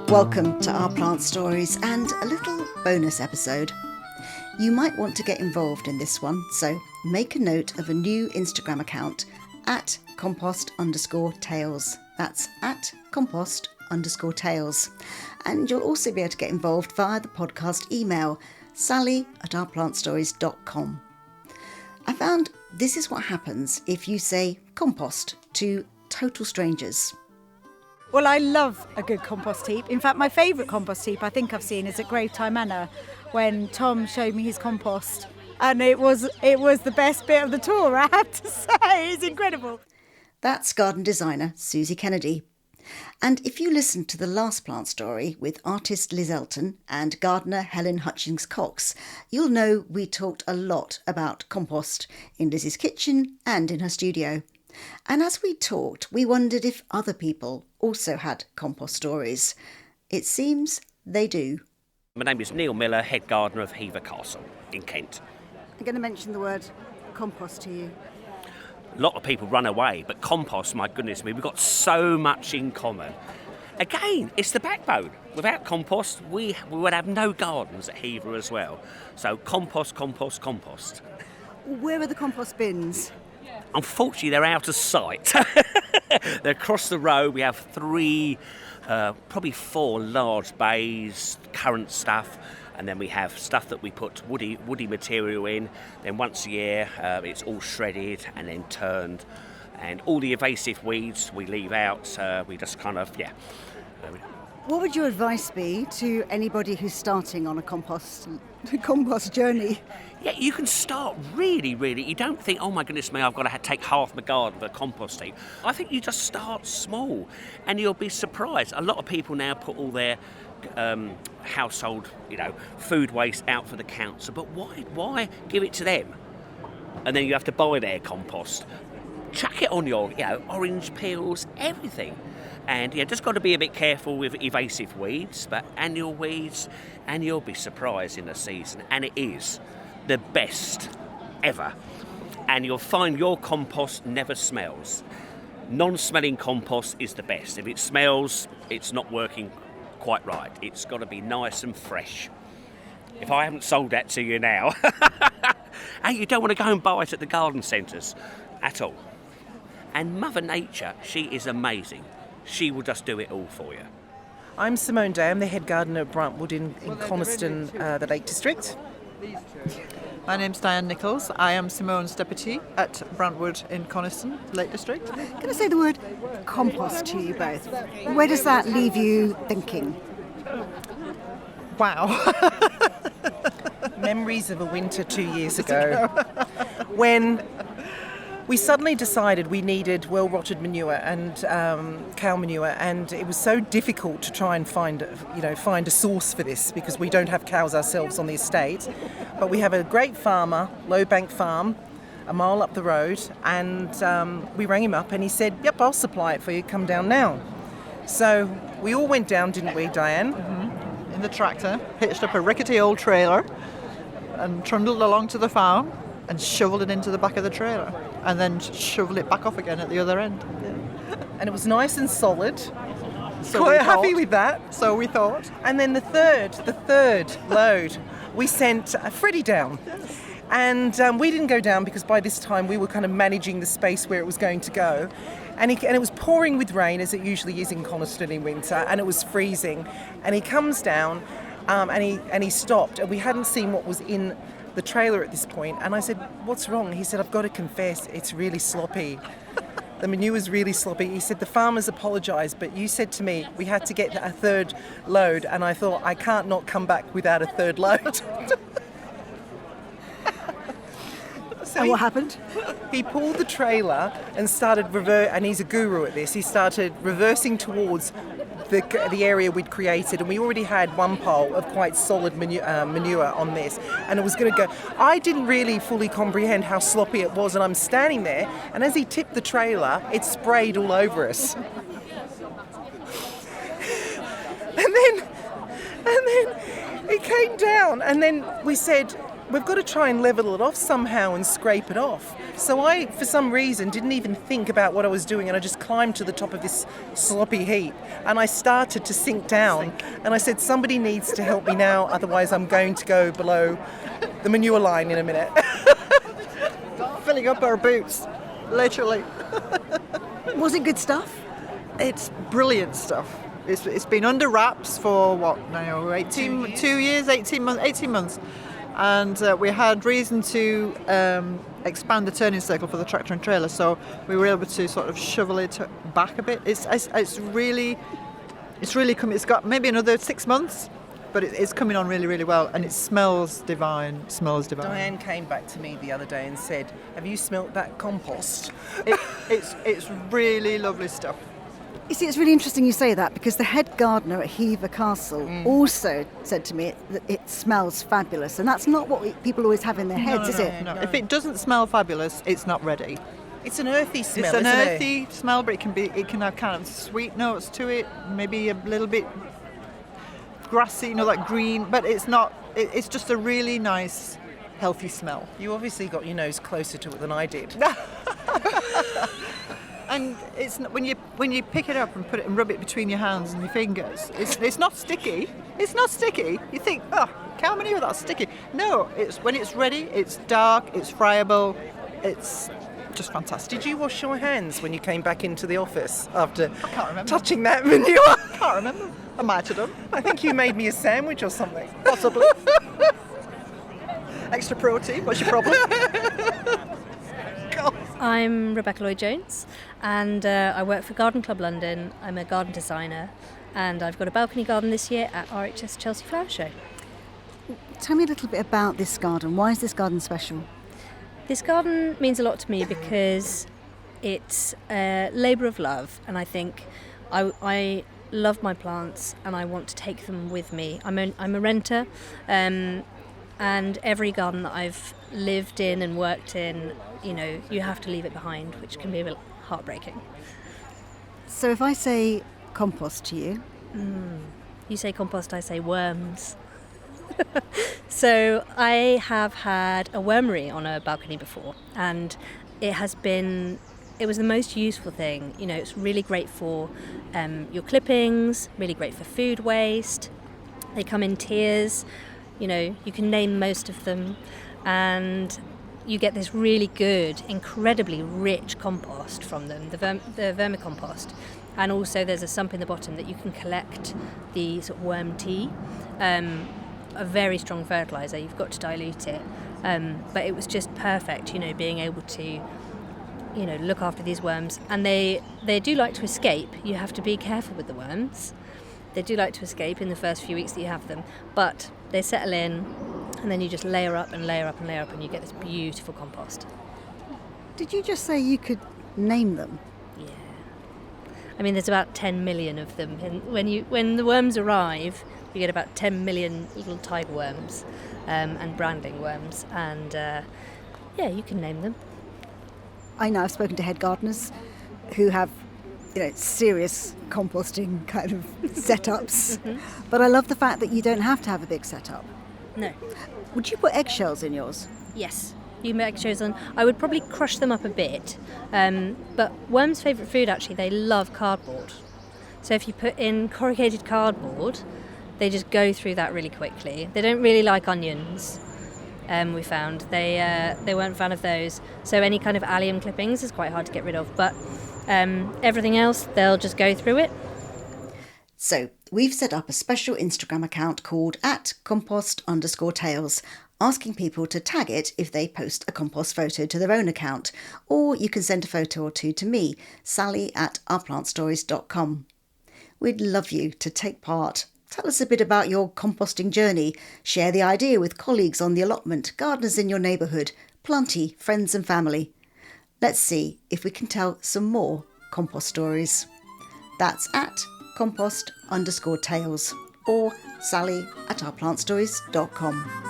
Welcome to Our Plant Stories and a little bonus episode. You might want to get involved in this one, so make a note of a new Instagram account at compost_tales. That's at compost_tales. And you'll also be able to get involved via the podcast email, sally@ourplantstories.com. I found this is what happens if you say compost to total strangers. Well, I love a good compost heap. In fact, my favourite compost heap I think I've seen is at Gravetime Manor, when Tom showed me his compost. And it was the best bit of the tour, I have to say. It's incredible. That's garden designer Susie Kennedy. And if you listened to the last plant story with artist Liz Elton and gardener Helen Hutchings-Cox, you'll know we talked a lot about compost in Liz's kitchen and in her studio. And as we talked, we wondered if other people also had compost stories. It seems they do. My name is Neil Miller, head gardener of Hever Castle in Kent. I'm going to mention the word compost to you. A lot of people run away, but compost, my goodness me, we've got so much in common. Again, it's the backbone. Without compost, we would have no gardens at Hever as well. So compost, compost, compost. Where are the compost bins? Unfortunately, they're out of sight. They're across the road. We have three, probably four large bays, currant stuff, and then we have stuff that we put woody material in. Then once a year, it's all shredded and then turned. And all the invasive weeds we leave out. We just kind of, What would your advice be to anybody who's starting on a compost journey? Yeah, you can start really. You don't think, oh my goodness me, I've got to take half my garden for a compost heap. I think you just start small and you'll be surprised. A lot of people now put all their household, food waste out for the council, but why give it to them? And then you have to buy their compost. Chuck it on your, orange peels, everything. And just got to be a bit careful with invasive weeds, but annual weeds, and you'll be surprised in the season. And it is the best ever. And you'll find your compost never smells. Non-smelling compost is the best. If it smells, it's not working quite right. It's got to be nice and fresh. If I haven't sold that to you now, and you don't want to go and buy it at the garden centres at all. And Mother Nature, she is amazing. She will just do it all for you. I'm Simone Day. I'm the head gardener at Bruntwood in Coniston, the Lake District. My name's Diane Nichols. I am Simone's deputy at Bruntwood in Coniston, Lake District. Can I say the word compost to you both? Where does that leave you thinking? Wow. Memories of a winter 2 years ago when we suddenly decided we needed well-rotted manure and cow manure, and it was so difficult to try and find a source for this because we don't have cows ourselves on the estate. But we have a great farmer, Lowbank Farm, a mile up the road, and we rang him up and he said, "Yep, I'll supply it for you. Come down now." So we all went down, didn't we, Diane? Mm-hmm. In the tractor, hitched up a rickety old trailer and trundled along to the farm and shoveled it into the back of the trailer and then shoveled it back off again at the other end. And it was nice and solid. So Quite happy with that. So we thought. And then the third load, we sent Freddie down. And we didn't go down because by this time we were kind of managing the space where it was going to go. And it was pouring with rain, as it usually is in Coniston in winter, and it was freezing. And he comes down and he stopped, and we hadn't seen what was in the trailer at this point, and I said, "What's wrong?" He said, "I've got to confess, it's really sloppy. The manure's really sloppy." He said, "The farmers apologised, but you said to me we had to get a third load," and I thought, I can't not come back without a third load. So what happened? He pulled the trailer and started and he's a guru at this, he started reversing towards the area we'd created, and we already had one pile of quite solid manure on this, and it was going to go. I didn't really fully comprehend how sloppy it was, and I'm standing there, and as he tipped the trailer, it sprayed all over us. And then he came down, and then we said, we've got to try and level it off somehow and scrape it off. So I, for some reason, didn't even think about what I was doing, and I just climbed to the top of this sloppy heap, and I started to sink down, and I said, somebody needs to help me now, otherwise I'm going to go below the manure line in a minute. Filling up our boots, literally. Was it good stuff? It's brilliant stuff. It's been under wraps for what now? 18 months. And we had reason to expand the turning circle for the tractor and trailer, so we were able to sort of shovel it back a bit. It's really coming. It's got maybe another 6 months, but it's coming on really, really well, and it smells divine. Diane came back to me the other day and said, "Have you smelt that compost?" It's really lovely stuff. You see, it's really interesting you say that, because the head gardener at Hever Castle also said to me that it smells fabulous, and that's not what people always have in their heads, is it? No. If it doesn't smell fabulous, it's not ready. It's an earthy smell, It's an isn't earthy smell, but it can have kind of sweet notes to it, maybe a little bit grassy, like green, but it's not. It's just a really nice, healthy smell. You obviously got your nose closer to it than I did. And it's not, when you pick it up and put it and rub it between your hands and your fingers, it's not sticky. It's not sticky. You think, oh, how many of that's sticky? No, it's when it's ready. It's dark. It's friable. It's just fantastic. Did you wash your hands when you came back into the office after I can't remember. touching that manure? I can't remember. I might have done. I think you made me a sandwich or something. Possibly. Extra protein. What's your problem? I'm Rebecca Lloyd-Jones, and I work for Garden Club London. I'm a garden designer, and I've got a balcony garden this year at RHS Chelsea Flower Show. Tell me a little bit about this garden. Why is this garden special? This garden means a lot to me because it's a labour of love, and I think I love my plants and I want to take them with me. I'm a renter, and every garden that I've lived in and worked in, you have to leave it behind, which can be a bit heartbreaking. So if I say compost to you... You say compost, I say worms. So I have had a wormery on a balcony before, and it was the most useful thing. It's really great for your clippings, really great for food waste. They come in tiers. You can name most of them, and you get this really good, incredibly rich compost from them, the vermicompost. And also there's a sump in the bottom that you can collect the sort of worm tea, a very strong fertiliser. You've got to dilute it, but it was just perfect, being able to look after these worms. And they do like to escape. You have to be careful with the worms. They do like to escape in the first few weeks that you have them, but they settle in, and then you just layer up and layer up and layer up, and you get this beautiful compost. Did you just say you could name them? Yeah. I mean, there's about 10 million of them. And when the worms arrive, you get about 10 million little tiger worms and brandling worms, and you can name them. I know I've spoken to head gardeners who have serious composting kind of setups. But I love the fact that you don't have to have a big setup. No. Would you put eggshells in yours? Yes. You make eggshells on. I would probably crush them up a bit. But worms' favourite food, actually, they love cardboard. So if you put in corrugated cardboard, they just go through that really quickly. They don't really like onions. We found they weren't a fan of those. So any kind of allium clippings is quite hard to get rid of. But everything else, they'll just go through it. So we've set up a special Instagram account called @compost_tales, asking people to tag it if they post a compost photo to their own account, or you can send a photo or two to me, Sally @ourplantstories.com. We'd love you to take part. Tell us a bit about your composting journey. Share the idea with colleagues on the allotment, gardeners in your neighbourhood, planty, friends and family. Let's see if we can tell some more compost stories. That's @compost_tales or Sally @ourplantstories.com.